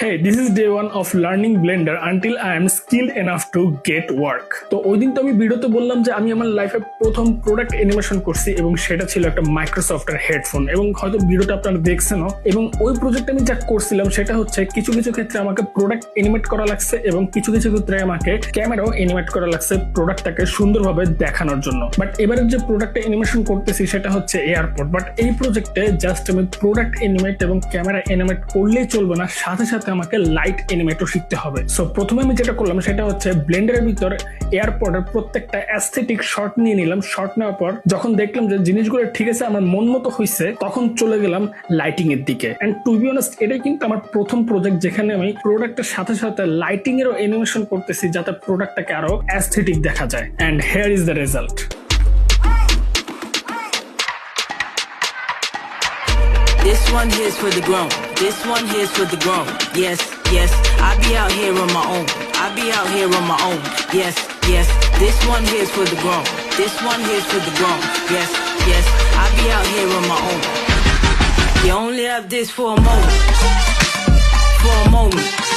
Hey, this is day one of learning Blender until I am skilled enough to get work. তো ওই দিন তো আমি ভিডিওতে বললাম যে আমি আমার লাইফে প্রথম প্রোডাক্ট অ্যানিমেশন করছি এবং সেটা ছিল একটা মাইক্রোসফটের হেডফোন এবং হয়তো ভিডিওটা আপনারা দেখছেনও। এবং ওই প্রজেক্টে আমি যা করছিলাম সেটা হচ্ছে কিছু কিছু ক্ষেত্রে আমাকে প্রোডাক্ট অ্যানিমেট করা লাগছে এবং কিছু কিছু ক্ষেত্রে আমাকে ক্যামেরাও অ্যানিমেট করা লাগছে প্রোডাক্টটাকে সুন্দরভাবে দেখানোর জন্য। বাট এবারে যে প্রোডাক্টে অ্যানিমেশন করতেছি সেটা হচ্ছে এয়ারপোর্ট। বাট এই প্রজেক্টে জাস্ট আমি প্রোডাক্ট অ্যানিমেট এবং ক্যামেরা অ্যানিমেট করলেই চলবে না, সাথে সাথে আমাকে লাইট অ্যানিমেটও শিখতে হবে। সো প্রথমে আমি যেটা করলাম সেটা হচ্ছে ব্লেন্ডারের ভিতর এয়ারপোর্টের প্রত্যেকটা অ্যাস্থেটিক শট নিয়ে নিলাম। শট নেওয়ার পর যখন দেখলাম যে জিনিসগুলো ঠিক আছে, আমার মন মতো হয়েছে, তখন চলে গেলাম লাইটিং এর দিকে। এন্ড টু বি অনেস্ট এটাই কিন্তু আমার প্রথম প্রজেক্ট যেখানে আমি প্রোডাক্টের সাথে সাথে লাইটিং এরও অ্যানিমেশন করতেছি যাতে প্রোডাক্টটাকে আরো অ্যাস্থেটিক দেখা যায়। And here is the result. This one here's for the grown. This one here's for the grown. Yes, yes, I be out here on my own. I be out here on my own. Yes, yes, this one here's for the grown. This one here's for the grown. Yes, yes, I be out here on my own. You only have this for a moment. For a moment.